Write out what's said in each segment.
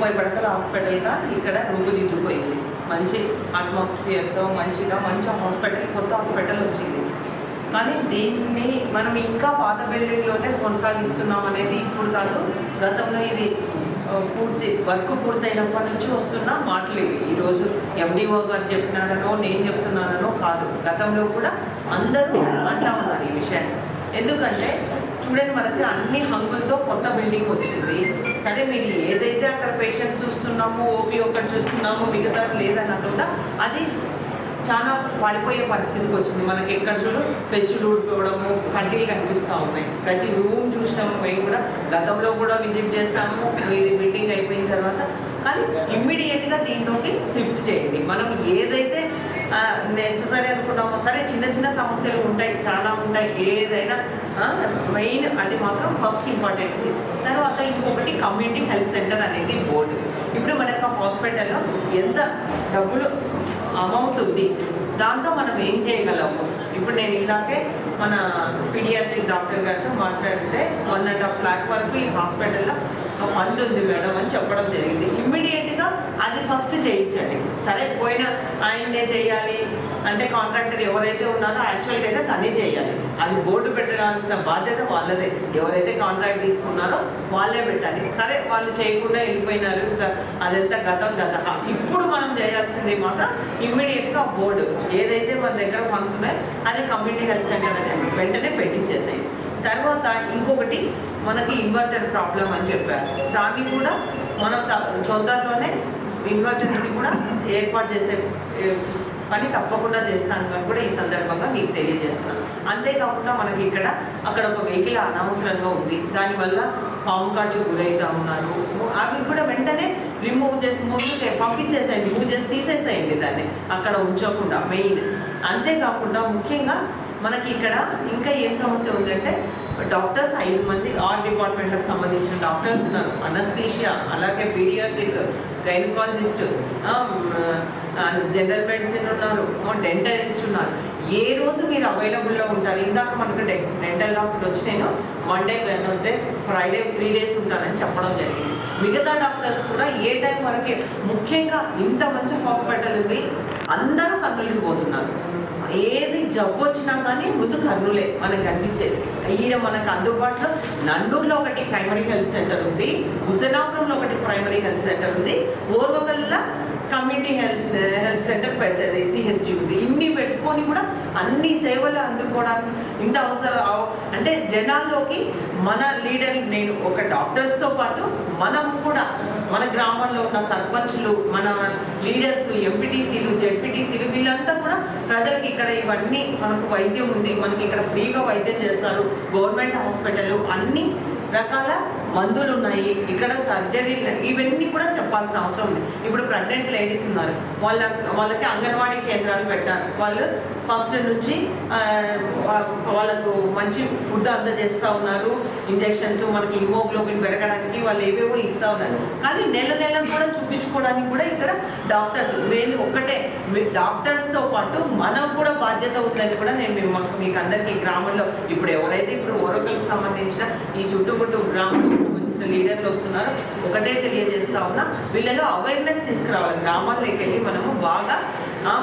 30 పడకల హాస్పిటల్గా ఇక్కడ రూపుదిద్దుకుపోయింది. మంచి అట్మాస్ఫియర్తో మంచి హాస్పిటల్, కొత్త హాస్పిటల్ వచ్చింది. కానీ దీన్ని మనం ఇంకా పాత బిల్డింగ్లోనే కొనసాగిస్తున్నాం అనేది ఇప్పుడు కాదు, గతంలో ఇది వర్క్ పూర్తయినప్పటి నుంచి వస్తున్న మాటలు. ఈరోజు ఎండిఓ గారు చెప్పినారనో నేను చెప్తున్నానో కాదు, గతంలో కూడా అందరూ అంటా ఉన్నారు ఈ విషయాన్ని. ఎందుకంటే చూడండి, మనకి అన్ని హంగులతో కొత్త బిల్డింగ్ వచ్చింది. సరే, మీరు ఏదైతే అక్కడ పేషెంట్స్ చూస్తున్నామో, ఓపీ ఒకటి చూస్తున్నామో, మిగతా లేదన్నట్టు అది చాలా పడిపోయే పరిస్థితికి వచ్చింది. మనకి ఎక్కడ చూడు పెచ్చులు ఊడిపోవడము, కడ్డీలు కనిపిస్తూ ఉన్నాయి. ప్రతి రూమ్ చూసినాము, మేము కూడా గతంలో కూడా విజిట్ చేస్తాము ఇది బిల్డింగ్ అయిపోయిన తర్వాత. కానీ ఇమ్మీడియట్గా దీంట్లోకి షిఫ్ట్ చేయండి. మనం ఏదైతే నెససరీ అనుకున్నామో, సరే చిన్న చిన్న సమస్యలు ఉంటాయి, చాలా ఉంటాయి, ఏదైనా మెయిన్ అది మాత్రం ఫస్ట్ ఇంపార్టెంట్. తర్వాత ఇంకొకటి కమ్యూనిటీ హెల్త్ సెంటర్ అనేది బోర్డు. ఇప్పుడు మన యొక్క హాస్పిటల్లో ఎంత డబ్బులు అమౌంట్ ఉంది, దాంతో మనం ఏం చేయగలము. ఇప్పుడు నేను ఇందాకే మన పీడియాట్రిక్ డాక్టర్ గారితో మాట్లాడితే 1.5 lakh వరకు ఈ హాస్పిటల్లో ఫండ్ ఉంది మేడం అని చెప్పడం జరిగింది. ఇమ్మీడియట్గా అది ఫస్ట్ చేయించండి. సరే, పోయిన ఆయన్నే చేయాలి అంటే కాంట్రాక్టర్ ఎవరైతే ఉన్నారో యాక్చువల్గా అయితే తనే చేయాలి. అది బోర్డు పెట్టడాల్సిన బాధ్యత వాళ్ళదే. ఎవరైతే కాంట్రాక్ట్ తీసుకున్నారో వాళ్ళే పెట్టాలి. సరే, వాళ్ళు చేయకుండా వెళ్ళిపోయినారు, అదంతా గతం. ఇప్పుడు మనం చేయాల్సింది మాత్రం ఇమ్మీడియట్గా బోర్డు ఏదైతే మన దగ్గర ఫండ్స్ ఉన్నాయో అది కమ్యూనిటీ హెల్త్ సెంటర్ అనేది వెంటనే పెట్టించేసాయి. తర్వాత ఇంకొకటి మనకి ఇన్వర్టర్ ప్రాబ్లం అని చెప్పారు. దాన్ని కూడా మనం తొందరలోనే ఇన్వర్టర్ని కూడా ఏర్పాటు చేసే పని తప్పకుండా చేస్తాను అని కూడా ఈ సందర్భంగా మీకు తెలియజేస్తున్నాను. అంతేకాకుండా మనకి ఇక్కడ అక్కడ ఒక వెహికల్ అనవసరంగా ఉంది, దానివల్ల పాము కార్డు గురవుతూ ఉన్నారు. అవి కూడా వెంటనే రిమూవ్ చేసి ముందుకే పంపించేసేయండి, రిమూవ్ చేసి తీసేసేయండి దాన్ని అక్కడ ఉంచకుండా మెయిన్. అంతేకాకుండా ముఖ్యంగా మనకి ఇక్కడ ఇంకా ఏం సమస్య ఉందంటే డాక్టర్స్ 5 మంది 6 డిపార్ట్మెంట్లకు సంబంధించిన డాక్టర్స్ ఉన్నారు. అనస్థీషియా, అలాగే పీడియాట్రిక్, గైనకాలజిస్ట్, జనరల్ మెడిసిన్ ఉన్నారు, డెంటలిస్ట్ ఉన్నారు. ఏ రోజు మీరు అవైలబుల్లో ఉంటారు. ఇందాక మనకు డెంటల్ డాక్టర్ వచ్చి నేను మండే, వెడ్నెస్డే, ఫ్రైడే 3 days ఉంటానని చెప్పడం జరిగింది. మిగతా డాక్టర్స్ కూడా ఏ టైం వరకే. ముఖ్యంగా ఇంత మంచి హాస్పిటల్ ఉంది, అందరూ కర్నూలుకి పోతున్నారు. ఏది జబ్బు వచ్చినా కానీ ముందు కర్నూలే మనకు కనిపించేది. ఈయన మనకు అందుబాటులో నండూరులో ఒకటి ప్రైమరీ హెల్త్ సెంటర్ ఉంది, హుసేనాపురంలో ఒకటి ప్రైమరీ హెల్త్ సెంటర్ ఉంది, ఓర్వకల్లా కమ్యూనిటీ హెల్త్ సెంటర్ పెద్దది సిహెచ్సి ఉంది. ఇన్ని పెట్టుకొని కూడా అన్ని సేవలు అందుకోవడానికి ఇంత అవసరం అంటే జనాల్లోకి మన లీడర్, నేను ఒక డాక్టర్స్తో పాటు మనం కూడా మన గ్రామంలో ఉన్న సర్పంచులు, మన లీడర్స్, ఎంపీటీసీలు, జెడ్పీటీసీలు వీళ్ళంతా కూడా ప్రజలకి ఇక్కడ ఇవన్నీ మనకు వైద్యం ఉంది, మనకి ఇక్కడ ఫ్రీగా వైద్యం చేస్తారు, గవర్నమెంట్ హాస్పిటల్ అన్ని రకాల మందులు ఉన్నాయి, ఇక్కడ సర్జరీలు, ఇవన్నీ కూడా చెప్పాల్సిన అవసరం ఉంది. ఇప్పుడు ప్రెగ్నెంట్ లేడీస్ ఉన్నారు, వాళ్ళకి అంగన్వాడీ కేంద్రాలు పెట్టారు. వాళ్ళు ఫస్ట్ నుంచి వాళ్ళకు మంచి ఫుడ్ అందజేస్తూ ఉన్నారు, ఇంజెక్షన్స్, మనకి హిమోగ్లోబిన్ పెరగడానికి వాళ్ళు ఏవేవో ఇస్తూ ఉన్నారు. కానీ నెల కూడా చూపించుకోవడానికి కూడా ఇక్కడ డాక్టర్స్ మెయిన్ ఒక్కటే. డాక్టర్స్తో పాటు మనకు కూడా బాధ్యత ఉందని కూడా నేను మీకు అందరికీ గ్రామంలో ఇప్పుడు ఎవరైతే ఇప్పుడు ఓరకల్కి సంబంధించిన ఈ చుట్టుముట్టు గ్రామంలో సంబంధించిన లీడర్లు వస్తున్నారు, ఒకటే తెలియజేస్తా ఉన్నా, వీళ్ళలో అవేర్నెస్ తీసుకురావాలి. గ్రామాల్లోకి వెళ్ళి మనము బాగా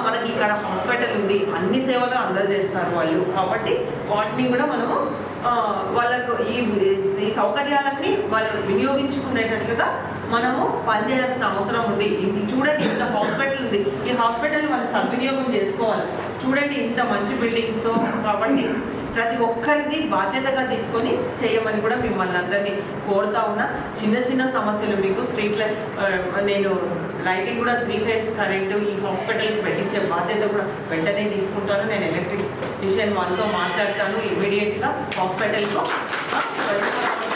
మనకి ఇక్కడ హాస్పిటల్ ఉంది, అన్ని సేవలు అందజేస్తారు వాళ్ళు, కాబట్టి వాటిని కూడా మనము వాళ్ళకు ఈ సౌకర్యాలన్నీ వాళ్ళు వినియోగించుకునేటట్లుగా మనము పనిచేయాల్సిన అవసరం ఉంది. ఇది చూడండి, ఇంత హాస్పిటల్ ఉంది, ఈ హాస్పిటల్ వాళ్ళు సద్వినియోగం చేసుకోవాలి. చూడండి ఇంత మంచి బిల్డింగ్స్తో, కాబట్టి ప్రతి ఒక్కరిది బాధ్యతగా తీసుకొని చేయమని కూడా మిమ్మల్ని అందరినీ కోరుతా ఉన్నా. చిన్న సమస్యలు మీకు స్ట్రీట్ లైట్, నేను లైటింగ్ కూడా 3 phase కరెంటు ఈ హాస్పిటల్కి పెట్టించే బాధ్యత కూడా వెంటనే తీసుకుంటాను. నేను ఎలక్ట్రిషియన్ వాళ్ళతో మాట్లాడతాను, ఇమ్మీడియట్గా హాస్పిటల్తో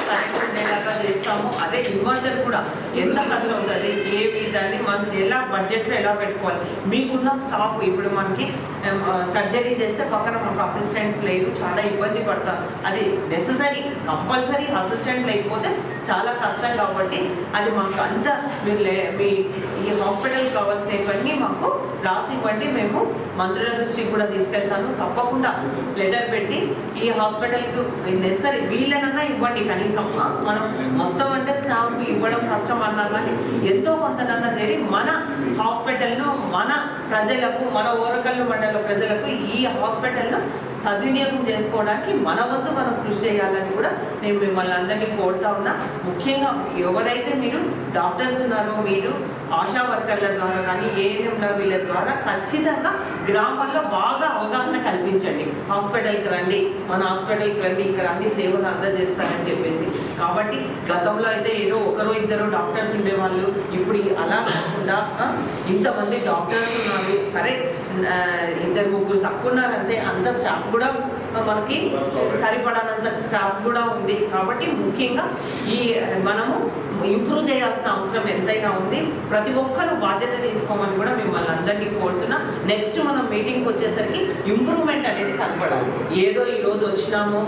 కరెంట్ ఉండేలాగా చేస్తాము. అదే ఇన్వర్టర్ కూడా ఎంత ఖర్చు అవుతుంది, ఏవి దాన్ని మనం ఎలా బడ్జెట్లో ఎలా పెట్టుకోవాలి. మీకున్న స్టాఫ్ ఇప్పుడు మనకి సర్జరీ చేస్తే పక్కన మనకు అసిస్టెంట్స్ లేదు, చాలా ఇబ్బంది పడతారు. అది నెససరీ, కంపల్సరీ అసిస్టెంట్ లేకపోతే చాలా కష్టం. కాబట్టి అది మాకు అంతా మీరు మీ ఈ హాస్పిటల్కి కావాల్సినవన్నీ మాకు రాసి ఇవ్వండి, మేము మంత్రుల దృష్టికి కూడా తీసుకెళ్తాను. తప్పకుండా లెటర్ పెట్టి ఈ హాస్పిటల్కి నెసరీ వీళ్ళనన్నా ఇవ్వండి. కనీసం మనం మొత్తం అంటే స్టాఫ్ ఇవ్వడం కష్టం అన్నారు, కానీ ఎంతో కొంతనన్నా చేరి మన హాస్పిటల్ను మన ప్రజలకు, మన ఓరకల్లు మండల ప్రజలకు ఈ హాస్పిటల్ను సద్వినియోగం చేసుకోవడానికి మన వంతు మనం కృషి చేయాలని కూడా నేను మిమ్మల్ని అందరినీ కోరుతా ఉన్నా. ముఖ్యంగా ఎవరైతే మీరు డాక్టర్స్ ఉన్నారో, మీరు ఆశా వర్కర్ల ద్వారా కానీ ఏఎన్ఎంల వీళ్ళ ద్వారా ఖచ్చితంగా గ్రామాల్లో బాగా అవగాహన కల్పించండి. హాస్పిటల్కి రండి, మన హాస్పిటల్కి రండి, ఇక్కడ అన్ని సేవలు అందజేస్తారని చెప్పేసి. కాబట్టి గతంలో అయితే ఏదో ఒకరో ఇద్దరు డాక్టర్స్ ఉండేవాళ్ళు, ఇప్పుడు అలా కాకుండా ఇంతమంది డాక్టర్స్ ఉన్నారు. సరే ఇద్దరు ముగ్గురు తక్కువ ఉన్నారంతే, అంత స్టాఫ్ కూడా మనకి సరిపడనంత స్టాఫ్ కూడా ఉంది. కాబట్టి ముఖ్యంగా ఈ మనము ఇంప్రూవ్ చేయాల్సిన అవసరం ఎంతైనా ఉంది. ప్రతి ఒక్కరూ బాధ్యత తీసుకోమని కూడా మిమ్మల్ని అందరినీ కోరుతున్నా. నెక్స్ట్ మనం మీటింగ్కి వచ్చేసరికి ఇంప్రూవ్మెంట్ అనేది కనపడాలి. ఏదో ఈరోజు వచ్చినాము,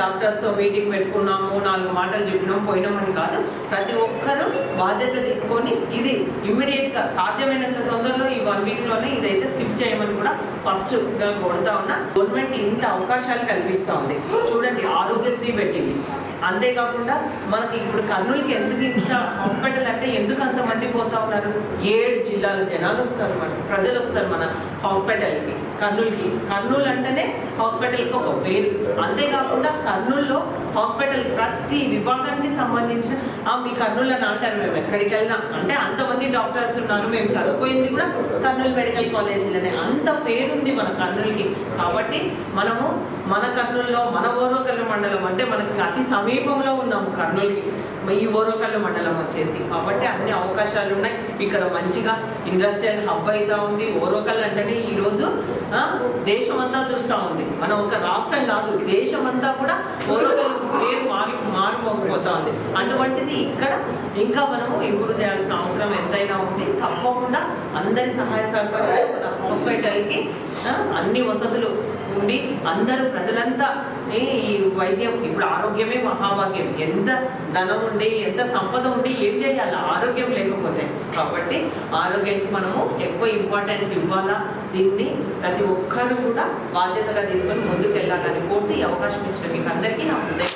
డాక్టర్స్తో మీటింగ్ పెట్టుకున్నాము, 4 మాటలు చెప్పినాము, పోయినామని కాదు. ప్రతి ఒక్కరూ బాధ్యత తీసుకొని ఇది ఇమ్మీడియట్గా సాధ్యమైనంత తొందరలో ఈ 1 వీక్లోనే ఇదైతే షిఫ్ట్ చేయమని కూడా ఫస్ట్గా కోరుతా ఉన్నా. గవర్నమెంట్ ఇంత అవకాశాలు కల్పిస్తూ ఉంది. చూడండి, ఆరోగ్యశ్రీ పెట్టింది. అంతేకాకుండా మనకి ఇప్పుడు కర్నూలుకి ఎందుకు ఇంత హాస్పిటల్ అంటే ఎందుకు అంతమంది పోతా ఉన్నారు? 7 జిల్లాల జనాలు వస్తారు, మన ప్రజలు వస్తారు మన హాస్పిటల్కి, కర్నూలుకి. కర్నూలు అంటేనే హాస్పిటల్కి ఒక పేరు. అంతేకాకుండా కర్నూలులో హాస్పిటల్ ప్రతి విభాగానికి సంబంధించిన మీ కర్నూలు అని అంటారు. మేము ఎక్కడికి వెళ్ళినా అంటే అంతమంది డాక్టర్స్ ఉన్నారు. మేము చదువుకోయింది కూడా కర్నూలు మెడికల్ కాలేజీలోనే, అంత పేరుంది మన కర్నూలుకి. కాబట్టి మనము మన కర్నూలులో మన ఓరకల్లు మండలం అంటే మనకి అతి సమీపంలో ఉన్నాము కర్నూలుకి, ఈ ఓరకల్లు మండలం వచ్చేసి. కాబట్టి అన్ని అవకాశాలు ఉన్నాయి. ఇక్కడ మంచిగా ఇండస్ట్రియల్ హబ్ అవుతా ఉంది. ఓరకల్లు అంటేనే ఈరోజు దేశమంతా చూస్తూ ఉంది. మనం ఒక రాష్ట్రం కాదు, దేశమంతా కూడా ఓరకల్లు పేరు మారిపోతా ఉంది. అటువంటిది ఇక్కడ ఇంకా మనము ఇంప్రూవ్ చేయాల్సిన అవసరం ఎంతైనా ఉంది. తప్పకుండా అందరి సహాయ సహకారాలు మన హాస్పిటల్కి అన్ని వసతులు ఉండి అందరూ ప్రజలంతా ఈ వైద్యం, ఇప్పుడు ఆరోగ్యమే మహాభాగ్యం. ఎంత ధనం ఉండి ఎంత సంపద ఉండి ఏం చేయాలి ఆరోగ్యం లేకపోతే? కాబట్టి ఆరోగ్యానికి మనము ఎక్కువ ఇంపార్టెన్స్ ఇవ్వాలా. దీన్ని ప్రతి ఒక్కరు కూడా బాధ్యతగా తీసుకొని ముందుకు వెళ్ళాలని కోరుతూ ఈ అవకాశం ఇచ్చిన మీకు అందరికీ నా హృదయం.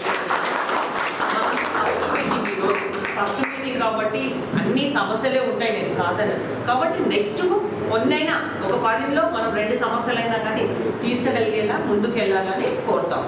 ఫస్ట్ మీటింగ్ కాబట్టి అన్ని సమస్యలే ఉంటాయి, నేను కాదని. కాబట్టి నెక్స్ట్ కొన్నైనా ఒక 10లో మనం 2 సమస్యలైనా కానీ తీర్చగలిగేలా ముందుకు వెళ్ళాలని కోరుతాం.